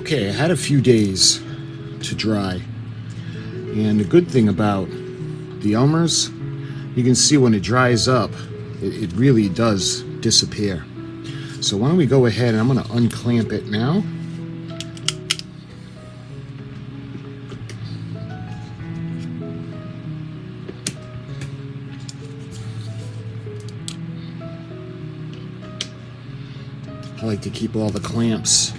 Okay, I had a few days to dry, and the good thing about the Elmers, you can see when it dries up, it really does disappear. So why don't we go ahead and I'm going to unclamp it now. I like to keep all the clamps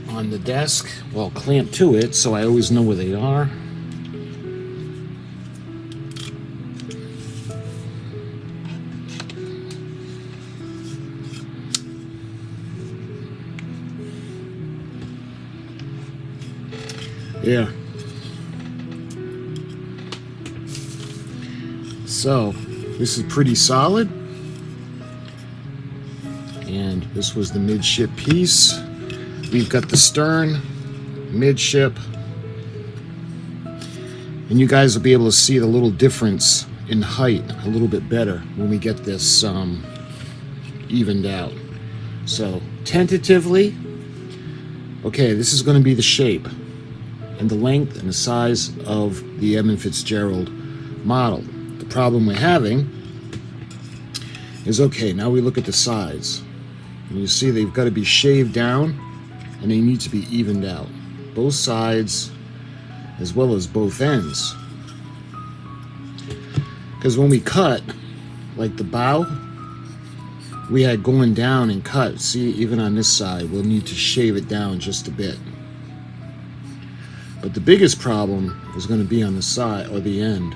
on the desk, well, clamped to it, so I always know where they are. Yeah. So, this is pretty solid. And this was the midship piece. We've got the stern, midship. And you guys will be able to see the little difference in height a little bit better when we get this evened out. So, tentatively, okay, this is going to be the shape and the length and the size of the Edmund Fitzgerald model. The problem we're having is, okay, now we look at the sides. And you see they've got to be shaved down and they need to be evened out. Both sides as well as both ends. Because when we cut, like the bow, we had going down and cut. See, even on this side, we'll need to shave it down just a bit. But the biggest problem is going to be on the side or the end.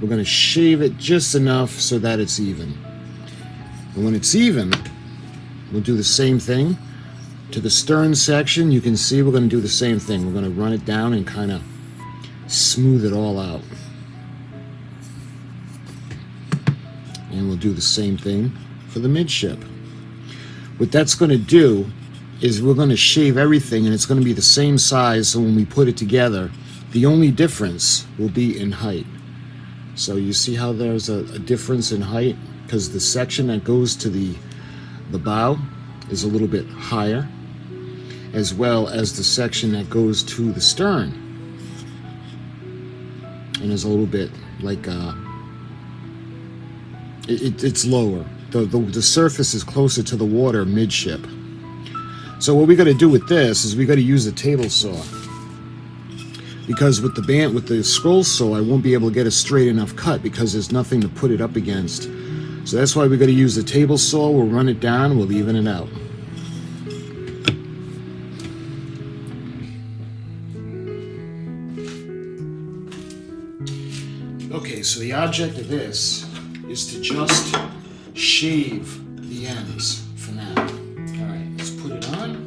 We're going to shave it just enough so that it's even. And when it's even, we'll do the same thing. To the stern section, you can see we're going to do the same thing. We're going to run it down and kind of smooth it all out. And we'll do the same thing for the midship. What that's going to do is we're going to shave everything and it's going to be the same size, so when we put it together, the only difference will be in height. So you see how there's a difference in height? Because the section that goes to the bow is a little bit higher, as well as the section that goes to the stern. And is a little bit like it's lower. The surface is closer to the water midship. So what we got to do with this is we got to use a table saw, because with the scroll saw I won't be able to get a straight enough cut because there's nothing to put it up against. So that's why we got to use the table saw. We'll run it down, we'll even it out. Okay, so the object of this is to just shave the ends for now. All right, let's put it on.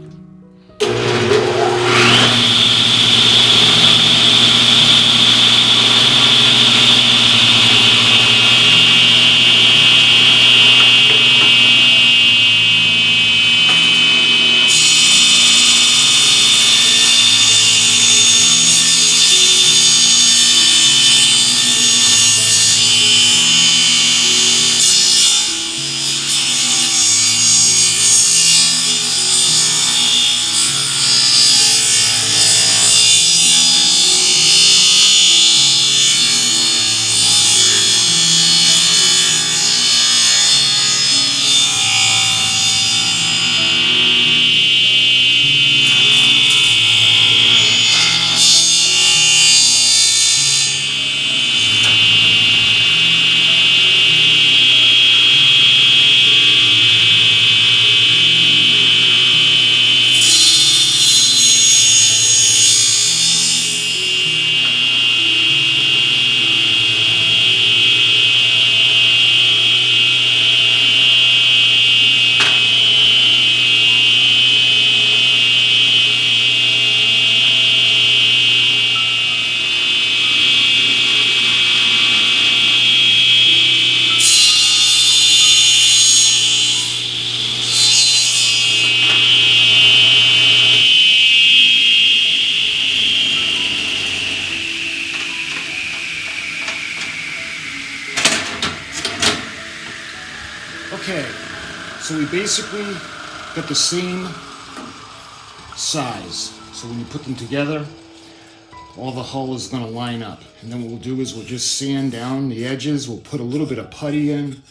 Okay, so we basically got the same size. So when you put them together, all the hull is going to line up. And then what we'll do is we'll just sand down the edges. We'll put a little bit of putty in,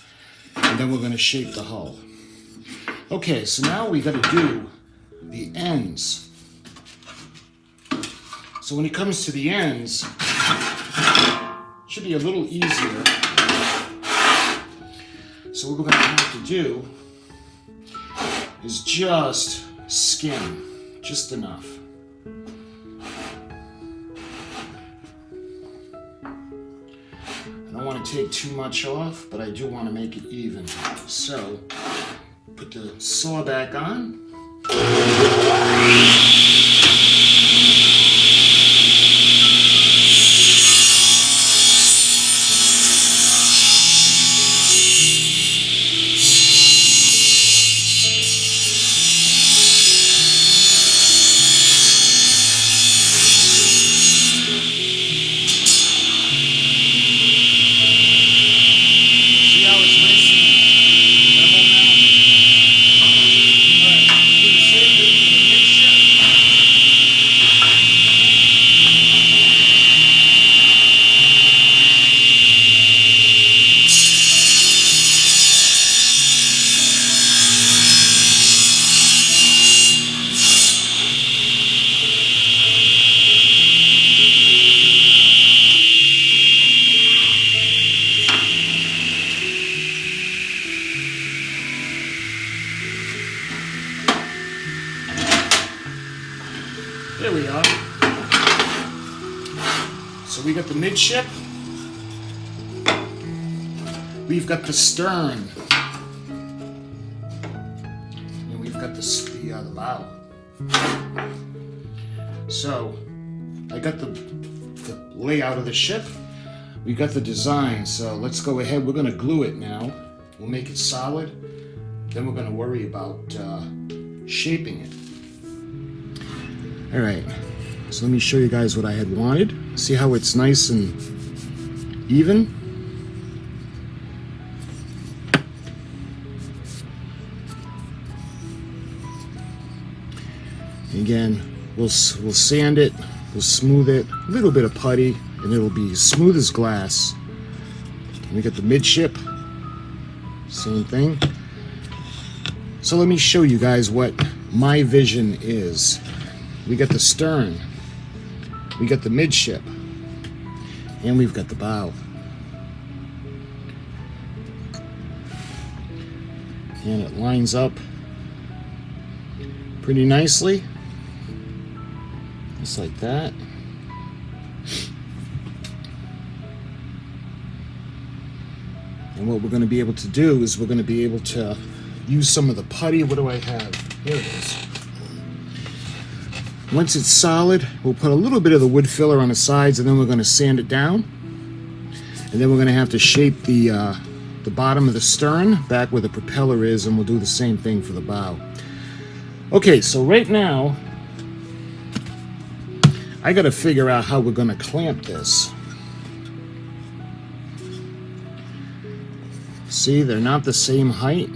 and then we're going to shape the hull. Okay, so now we got to do the ends. So when it comes to the ends, it should be a little easier. So what we're going to have to do is just skim, just enough. I don't want to take too much off, but I do want to make it even. So put the saw back on. There we are. So we got the midship. We've got the stern. And we've got the bow. So I got the layout of the ship. We got the design. So let's go ahead. We're going to glue it now. We'll make it solid. Then we're going to worry about shaping it. All right, so let me show you guys what I had wanted. See how it's nice and even? Again, we'll sand it, we'll smooth it, a little bit of putty, and it'll be smooth as glass. And we got the midship, same thing. So let me show you guys what my vision is. We got the stern, we got the midship, and we've got the bow. And it lines up pretty nicely, just like that. And what we're going to be able to do is we're going to be able to use some of the putty. What do I have? Here it is. Once it's solid, we'll put a little bit of the wood filler on the sides, and then we're going to sand it down. And then we're going to have to shape the bottom of the stern back where the propeller is, and we'll do the same thing for the bow. Okay, so right now, I got to figure out how we're going to clamp this. See, they're not the same height.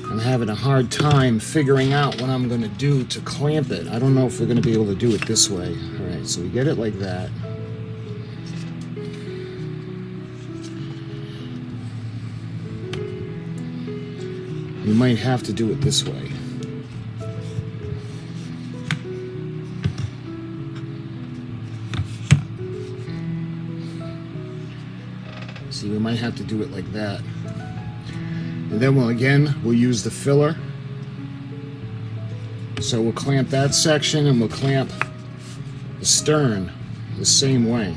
I'm having a hard time figuring out what I'm going to do to clamp it. I don't know if we're going to be able to do it this way. All right, so we get it like that. We might have to do it this way. See, we might have to do it like that. And then we'll use the filler. So we'll clamp that section, and we'll clamp the stern the same way.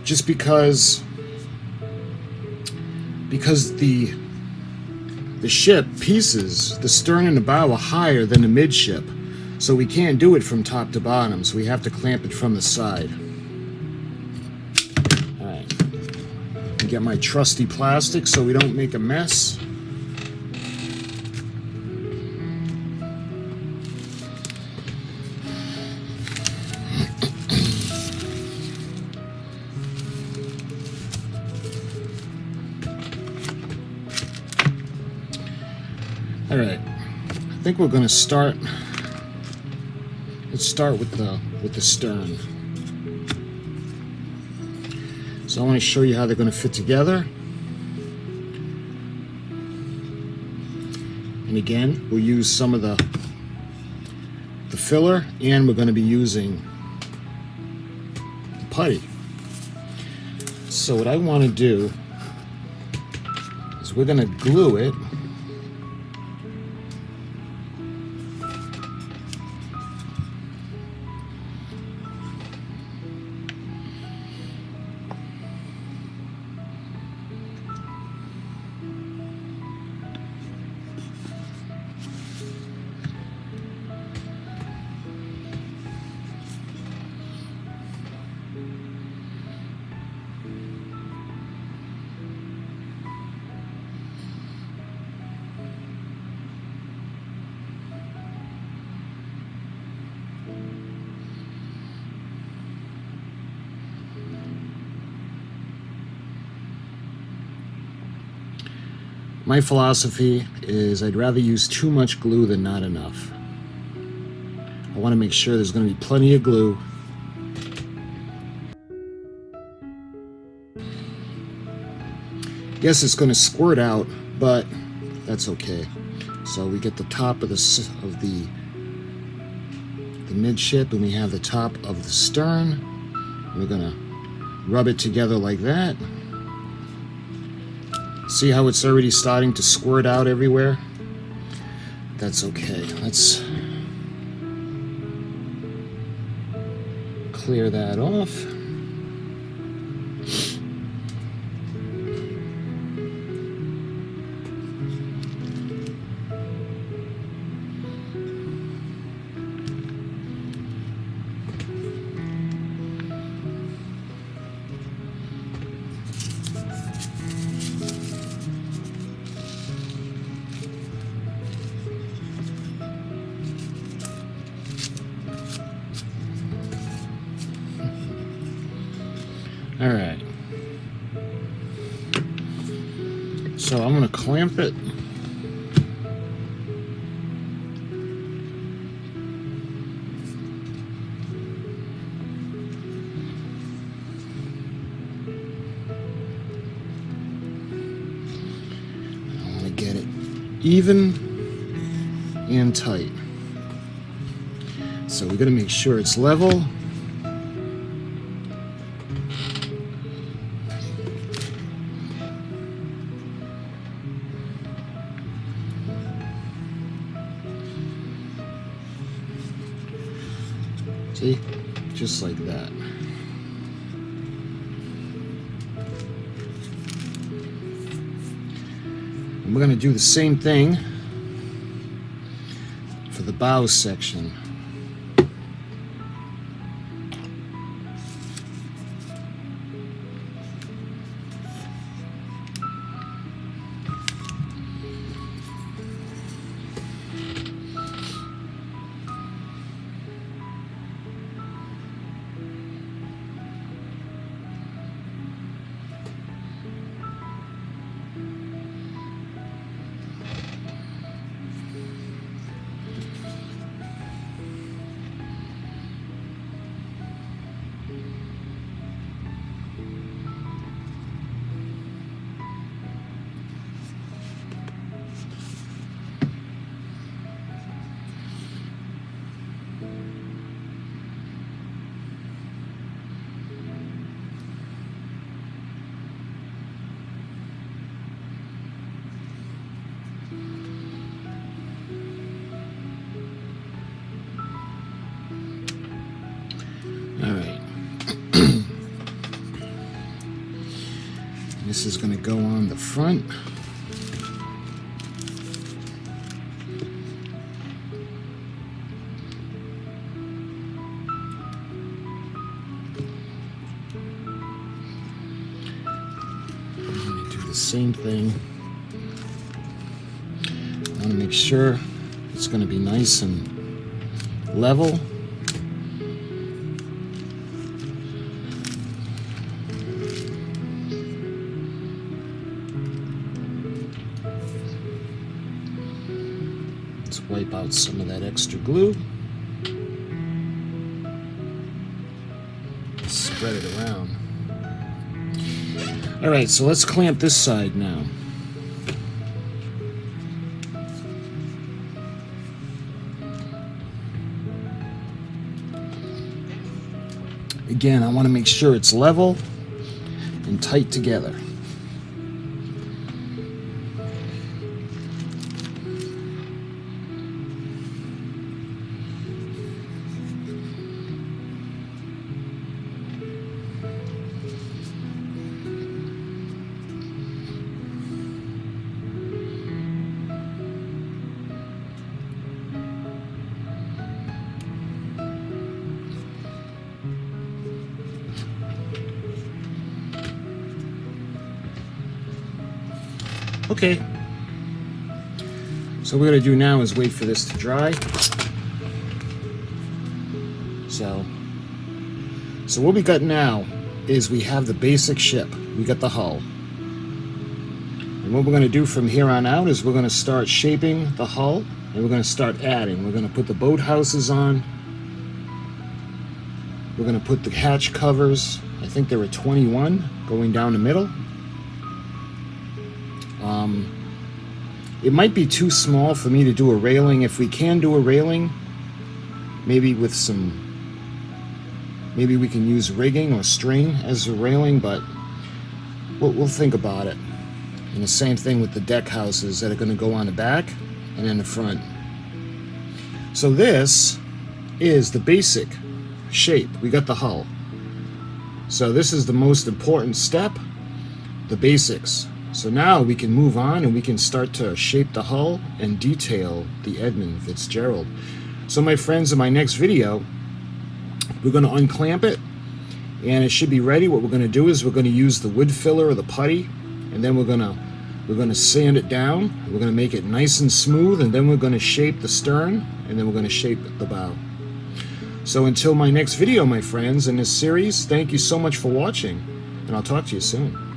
Just because the ship pieces, the stern and the bow are higher than the midship. So we can't do it from top to bottom, so we have to clamp it from the side. Get my trusty plastic so we don't make a mess. All right, I think we're going to start. Let's start with the stern. So I want to show you how they're going to fit together. And again, we'll use some of the filler, and we're going to be using the putty. So what I want to do is we're going to glue it My philosophy is I'd rather use too much glue than not enough. I want to make sure there's going to be plenty of glue. Yes, it's going to squirt out, but that's okay. So we get the top of the midship, and we have the top of the stern. We're going to rub it together like that. See how it's already starting to squirt out everywhere? That's okay. Let's clear that off. All right, so I'm going to clamp it. I want to get it even and tight. So we're going to make sure it's level. See? Just like that. And we're going to do the same thing for the bow section. This is going to go on the front. I'm going to do the same thing. I want to make sure it's going to be nice and level. Let's wipe out some of that extra glue. Spread it around. All right, so let's clamp this side now. Again, I want to make sure it's level and tight together. Okay, so what we're going to do now is wait for this to dry. So what we got now is we have the basic ship. We got the hull. And what we're going to do from here on out is we're going to start shaping the hull, and we're going to start adding. We're going to put the boat houses on. We're going to put the hatch covers. I think there were 21 going down the middle. It might be too small for me to do a railing. If we can do a railing, maybe with some, maybe we can use rigging or string as a railing, but we'll think about it. And the same thing with the deck houses that are going to go on the back and in the front. So this is the basic shape. We got the hull. So this is the most important step, the basics. So now we can move on and we can start to shape the hull and detail the Edmund Fitzgerald. So my friends, in my next video, we're going to unclamp it and it should be ready. What we're going to do is we're going to use the wood filler or the putty, and then we're going to sand it down. We're going to make it nice and smooth, and then we're going to shape the stern, and then we're going to shape the bow. So until my next video, my friends, in this series, thank you so much for watching, and I'll talk to you soon.